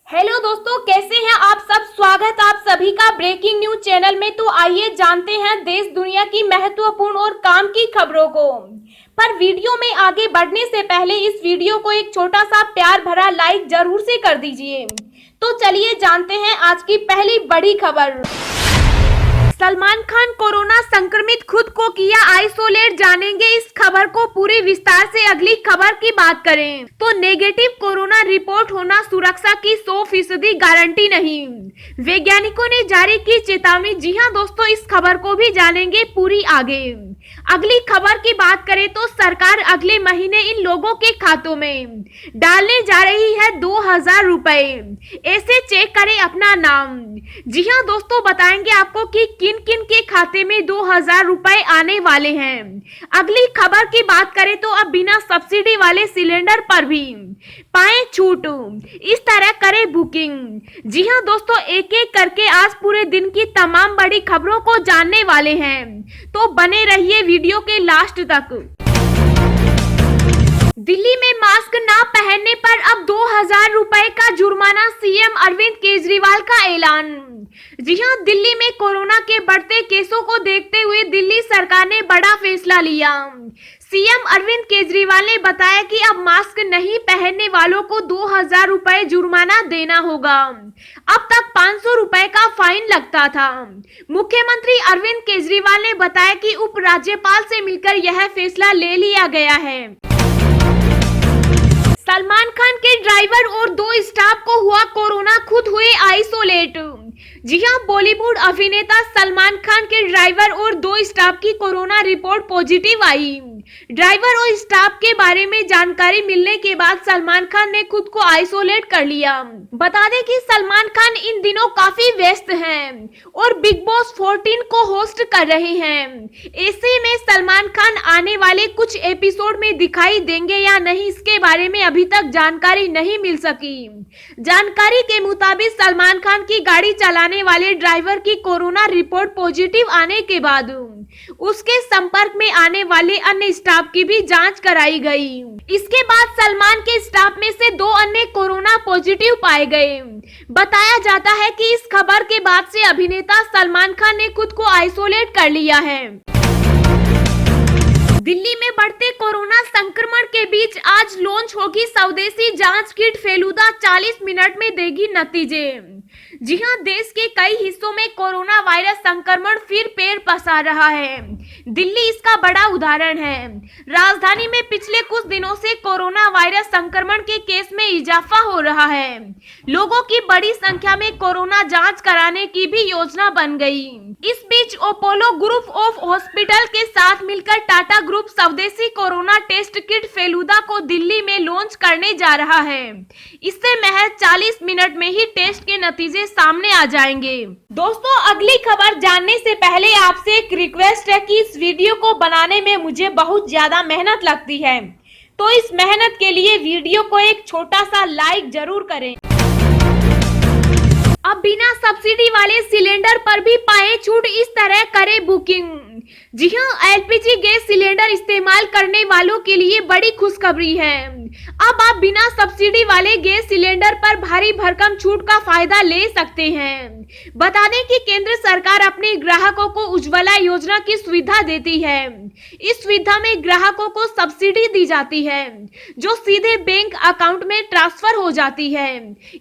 Hello दोस्तों, कैसे हैं आप सब। स्वागत आप सभी का ब्रेकिंग न्यूज चैनल में। तो आइए जानते हैं देश दुनिया की महत्वपूर्ण और काम की खबरों को। पर वीडियो में आगे बढ़ने से पहले इस वीडियो को एक छोटा सा प्यार भरा लाइक जरूर से कर दीजिए। तो चलिए जानते हैं आज की पहली बड़ी खबर। सलमान खान कोरोना संक्रमित, खुद को किया आइसोलेट। जानेंगे इस खबर को पूरे विस्तार से। अगली खबर की बात करें तो नेगेटिव कोरोना रिपोर्ट होना सुरक्षा की 100% गारंटी नहीं, वैज्ञानिकों ने जारी की चेतावनी। जी हां दोस्तों, इस खबर को भी जानेंगे पूरी आगे। अगली खबर की बात करें तो सरकार अगले महीने इन लोगों के खातों में डालने जा रही है 2000 रुपए। ऐसे चेक करें अपना नाम। जी हां दोस्तों, बताएंगे आपको कि किन किन के खाते में 2000 रुपए आने वाले हैं। अगली खबर की बात करें तो अब बिना सब्सिडी वाले सिलेंडर पर भी पाएं छूट, इस तरह करें बुकिंग। जी हां दोस्तों, एक एक करके आज पूरे दिन की तमाम बड़ी खबरों को जानने वाले हैं, तो बने रहिए वीडियो के लास्ट तक। दिल्ली में मास्क ना पहनने पर अब 2000 रुपए का जुर्माना, सीएम अरविंद केजरीवाल का ऐलान। जी हां, दिल्ली में कोरोना के बढ़ते केसों को देखते हुए दिल्ली सरकार ने बड़ा फैसला लिया। सीएम अरविंद केजरीवाल ने बताया कि अब मास्क नहीं पहनने वालों को 2000 रुपए जुर्माना देना होगा। अब तक 500 रुपए का फाइन लगता था। मुख्यमंत्री अरविंद केजरीवाल ने बताया कि उपराज्यपाल से मिलकर यह फैसला ले लिया गया है। सलमान खान के ड्राइवर और 2 स्टाफ को हुआ कोरोना, खुद हुए आइसोलेट। जी हां, बॉलीवुड अभिनेता सलमान खान के ड्राइवर और 2 स्टाफ की कोरोना रिपोर्ट पॉजिटिव आई। ड्राइवर और स्टाफ के बारे में जानकारी मिलने के बाद सलमान खान ने खुद को आइसोलेट कर लिया। बता दें कि सलमान खान इन दिनों काफी व्यस्त हैं और बिग बॉस 14 को होस्ट कर रहे हैं। ऐसे में सलमान खान आने वाले कुछ एपिसोड में दिखाई देंगे या नहीं, इसके बारे में अभी तक जानकारी नहीं मिल सकी। जानकारी के मुताबिक सलमान खान की गाड़ी चलाने वाले ड्राइवर की कोरोना रिपोर्ट पॉजिटिव आने के बाद उसके संपर्क में आने वाले अन्य स्टाफ की भी जांच कराई गई। इसके बाद सलमान के स्टाफ में से 2 अन्य कोरोना पॉजिटिव पाए गए। बताया जाता है कि इस खबर के बाद से अभिनेता सलमान खान ने खुद को आइसोलेट कर लिया है। दिल्ली में बढ़ते कोरोना संक्रमण के बीच आज लॉन्च होगी स्वदेशी जांच किट। फेलुदा 40 मिनट में देगी नतीजे। जी हां, देश के कई हिस्सों में कोरोना वायरस संक्रमण फिर पैर पसार रहा है। दिल्ली इसका बड़ा उदाहरण है। राजधानी में पिछले कुछ दिनों से कोरोना वायरस संक्रमण के केस में इजाफा हो रहा है। लोगों की बड़ी संख्या में कोरोना जांच कराने की भी योजना बन गई। इस बीच अपोलो ग्रुप ऑफ हॉस्पिटल के साथ मिलकर टाटा ग्रुप स्वदेशी कोरोना टेस्ट किट फेलुदा को दिल्ली में लॉन्च करने जा रहा है। इससे महज 40 मिनट में ही टेस्ट के नतीजे सामने आ जाएंगे। दोस्तों, अगली खबर जानने से पहले आपसे एक रिक्वेस्ट है कि इस वीडियो को बनाने में मुझे बहुत ज्यादा मेहनत लगती है, तो इस मेहनत के लिए वीडियो को एक छोटा सा लाइक जरूर करें। अब बिना सब्सिडी वाले सिलेंडर पर भी पाए छूट, इस तरह करें बुकिंग। जी हां, एलपीजी गैस सिलेंडर इस्तेमाल करने वालों के लिए बड़ी खुशखबरी है। अब आप बिना सब्सिडी वाले गैस सिलेंडर पर भारी भरकम छूट का फायदा ले सकते हैं। बता दें कि केंद्र सरकार अपने ग्राहकों को उज्ज्वला योजना की सुविधा देती है। इस सुविधा में ग्राहकों को सब्सिडी दी जाती है, जो सीधे बैंक अकाउंट में ट्रांसफर हो जाती है।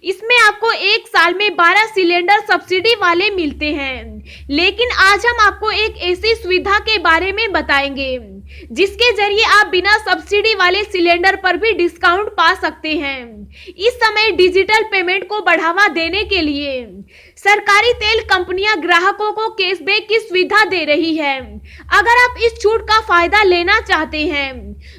इसमें आपको 1 साल में 12 सिलेंडर सब्सिडी वाले मिलते हैं। लेकिन आज हम आपको एक ऐसी सुविधा के बारे में बताएंगे जिसके जरिए आप बिना सब्सिडी वाले सिलेंडर पर भी डिस्काउंट पा सकते हैं। इस समय डिजिटल पेमेंट को बढ़ावा देने के लिए सरकारी तेल कंपनियां ग्राहकों को कैशबैक की सुविधा दे रही है। अगर आप इस छूट का फायदा लेना चाहते हैं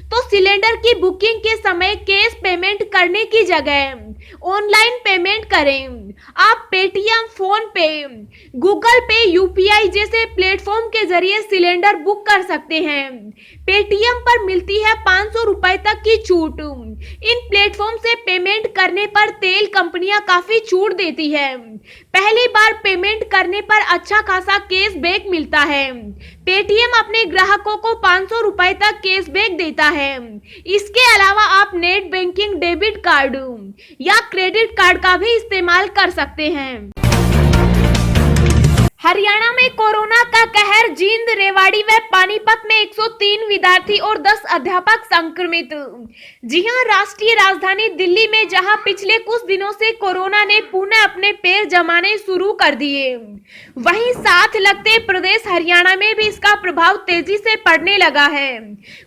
तो सिलेंडर की बुकिंग के समय कैश पेमेंट करने की जगह ऑनलाइन पेमेंट करें। आप पेटीएम, फोन पे, गूगल पे, यूपीआई जैसे प्लेटफॉर्म के जरिए सिलेंडर बुक कर सकते हैं। पेटीएम पर मिलती है 500 रुपए तक की छूट। इन प्लेटफॉर्म से पेमेंट करने पर तेल कंपनियां काफी छूट देती है। पहली बार पेमेंट करने पर अच्छा खासा कैशबैक मिलता है। पेटीएम अपने ग्राहकों को 500 रुपए तक कैशबैक लेता है। इसके अलावा आप नेट बैंकिंग, डेबिट कार्ड या क्रेडिट कार्ड का भी इस्तेमाल कर सकते हैं। हरियाणा में कोरोना का कहर, जींद, रेवाड़ी व पानीपत में 103 विद्यार्थी और 10 अध्यापक संक्रमित। जी हां, राष्ट्रीय राजधानी दिल्ली में जहां पिछले कुछ दिनों से कोरोना ने पुनः अपने पैर जमाने शुरू कर दिए, वहीं साथ लगते प्रदेश हरियाणा में भी इसका प्रभाव तेजी से पड़ने लगा है।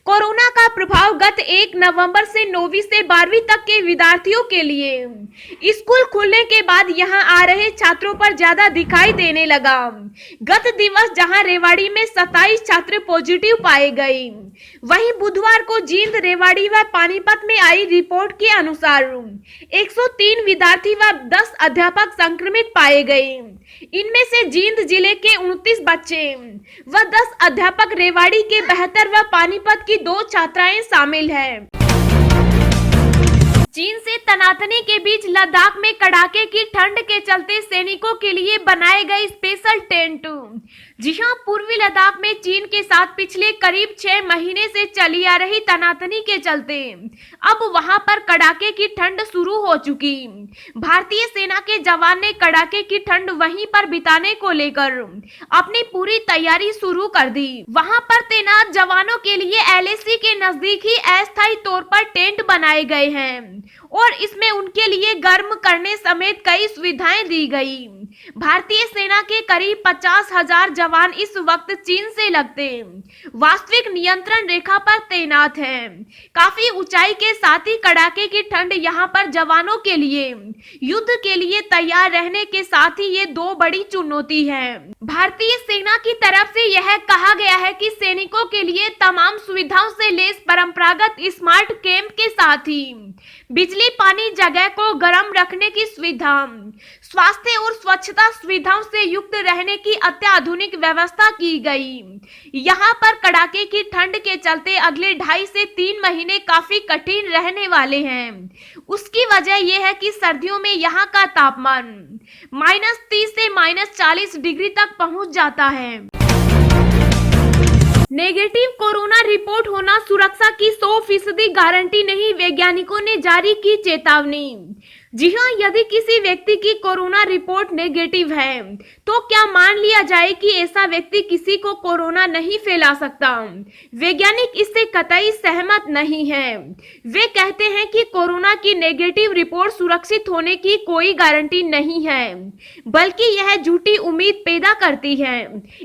कोरोना का प्रभाव गत 1 नवंबर से 9वीं से 12वीं तक के विद्यार्थियों के लिए स्कूल खुलने के बाद यहां आ रहे छात्रों पर ज्यादा दिखाई देने लगा। गत दिवस जहां रेवाड़ी में 27 छात्र पॉजिटिव पाए गए, वहीं बुधवार को जींद, रेवाड़ी व पानीपत में आई रिपोर्ट के अनुसार 103 विद्यार्थी व 10 अध्यापक संक्रमित पाए गए। इनमें से जींद जिले के 29 बच्चे व 10 अध्यापक, रेवाड़ी के 72 व पानीपत की 2 छात्राएं शामिल हैं। चीन से तनातनी के बीच लद्दाख में कड़ाके की ठंड के चलते सैनिकों के लिए बनाए गए स्पेशल टेंट। जी हां, पूर्वी लद्दाख में चीन के साथ पिछले करीब 6 महीने से चली आ रही तनातनी के चलते अब वहां पर कड़ाके की ठंड शुरू हो चुकी। भारतीय सेना के जवान ने कड़ाके की ठंड वहीं पर बिताने को लेकर अपनी पूरी तैयारी शुरू कर दी। वहां पर तैनात जवानों के लिए LAC के नजदीक ही अस्थायी तौर पर टेंट बनाए गए हैं और इसमें उनके लिए गर्म करने समेत कई सुविधाएं दी गई। भारतीय सेना के करीब 50,000 जवान इस वक्त चीन से लगते वास्तविक नियंत्रण रेखा पर तैनात हैं। काफी ऊंचाई के साथ ही कड़ाके की ठंड यहां पर जवानों के लिए युद्ध के लिए तैयार रहने के साथ ही ये 2 बड़ी चुनौती है। भारतीय सेना की तरफ से यह कहा गया है कि सैनिकों के लिए तमाम सुविधाओं से लैस परंपरागत स्मार्ट कैंप के साथ ही बिजली, पानी, जगह को गर्म रखने की सुविधा, स्वास्थ्य और स्वच्छता सुविधाओं से युक्त रहने की अत्याधुनिक व्यवस्था की गई। यहाँ पर कड़ाके की ठंड के चलते अगले 2.5 से 3 महीने काफी कठिन रहने वाले हैं। उसकी वजह यह है कि सर्दियों में यहाँ का तापमान -30 से -40 डिग्री तक पहुंच जाता है। नेगेटिव कोरोना रिपोर्ट होना सुरक्षा की 100% गारंटी नहीं, वैज्ञानिकों ने जारी की चेतावनी। जी हां, यदि किसी व्यक्ति की कोरोना रिपोर्ट नेगेटिव है तो क्या मान लिया जाए कि ऐसा व्यक्ति किसी को कोरोना नहीं फैला सकता? वैज्ञानिक इससे कतई सहमत नहीं है। वे कहते हैं कि कोरोना की नेगेटिव रिपोर्ट सुरक्षित होने की कोई गारंटी नहीं है, बल्कि यह झूठी उम्मीद पैदा करती है।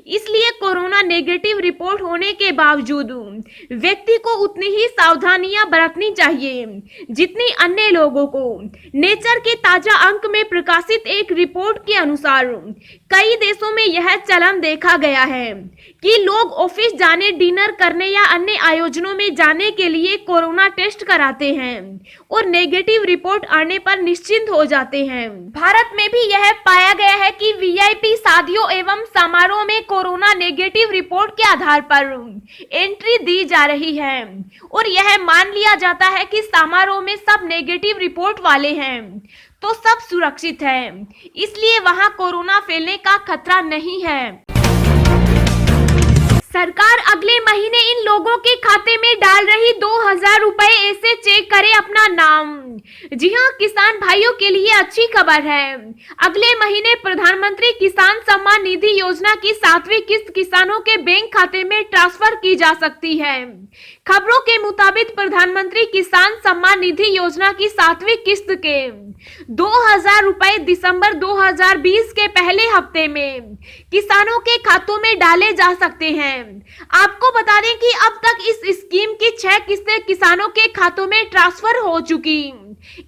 इसलिए कोरोना नेगेटिव रिपोर्ट होने के बावजूद व्यक्ति को उतनी ही सावधानियां बरतनी चाहिए जितनी अन्य लोगों को। नेचर के ताजा अंक में प्रकाशित एक रिपोर्ट के अनुसार कई देशों में यह चलन देखा गया है कि लोग ऑफिस जाने, डिनर करने या अन्य आयोजनों में जाने के लिए कोरोना टेस्ट कराते हैं और नेगेटिव रिपोर्ट आने पर निश्चिंत हो जाते हैं। भारत में भी यह पाया गया है कि VIP शादियों एवं समारोह में कोरोना नेगेटिव रिपोर्ट के आधार पर एंट्री दी जा रही है और यह मान लिया जाता है कि समारोह में सब नेगेटिव रिपोर्ट वाले हैं तो सब सुरक्षित है, इसलिए वहां कोरोना फैलने का खतरा नहीं है। सरकार अगले महीने इन लोगों के खाते में डाल रही 2,000 रुपए, ऐसे चेक करें अपना नाम। जी हां, किसान भाइयों के लिए अच्छी खबर है। अगले महीने प्रधानमंत्री किसान सम्मान निधि योजना की 7वीं किस्त किसानों के बैंक खाते में ट्रांसफर की जा सकती है। खबरों के मुताबिक प्रधानमंत्री किसान सम्मान निधि योजना की 7वीं किस्त के 2,000 रुपए दिसंबर 2020 के पहले हफ्ते में किसानों के खातों में डाले जा सकते हैं। आपको बता दें कि अब तक इस स्कीम की 6 किस्तें किसानों के खातों में ट्रांसफर हो चुकी।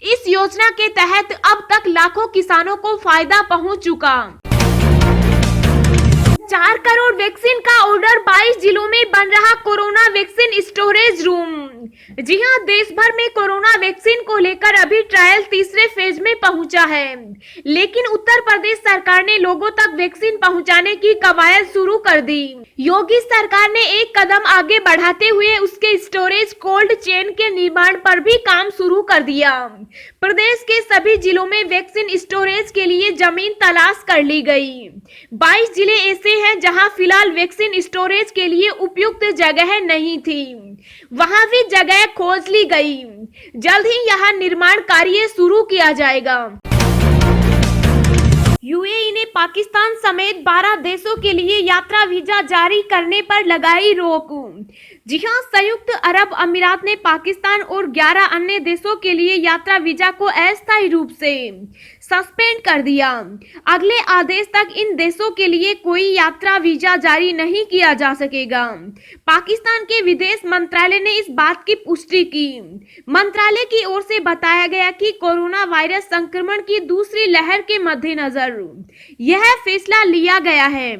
इस योजना के तहत अब तक लाखों किसानों को फायदा पहुंच चुका। 4 करोड़ वैक्सीन का ऑर्डर, 22 जिलों में बन रहा कोरोना वैक्सीन स्टोरेज रूम। जी हां, देश भर में कोरोना वैक्सीन को लेकर अभी ट्रायल तीसरे फेज में पहुंचा है, लेकिन उत्तर प्रदेश सरकार ने लोगों तक वैक्सीन पहुंचाने की कवायद शुरू कर दी। योगी सरकार ने एक कदम आगे बढ़ाते हुए उसके स्टोरेज कोल्ड चेन के निर्माण पर भी काम शुरू कर दिया। प्रदेश के सभी जिलों में वैक्सीन स्टोरेज के लिए जमीन तलाश कर ली गई। 22 जिले ऐसे हैं जहां फिलहाल वैक्सीन स्टोरेज के लिए उपयुक्त जगह नहीं थी, वहां भी जगह खोज ली गई। जल्द ही यहां निर्माण कार्य शुरू किया जाएगा। यूएई ने पाकिस्तान समेत 12 देशों के लिए यात्रा वीजा जारी करने पर लगाई रोक। जी हां, संयुक्त अरब अमीरात ने पाकिस्तान और 11 अन्य देशों के लिए यात्रा वीजा को अस्थायी रूप से सस्पेंड कर दिया। अगले आदेश तक इन देशों के लिए कोई यात्रा वीजा जारी नहीं किया जा सकेगा। पाकिस्तान के विदेश मंत्रालय ने इस बात की पुष्टि की। मंत्रालय की ओर से बताया गया कि कोरोना वायरस संक्रमण की दूसरी लहर के मद्देनजर यह फैसला लिया गया है।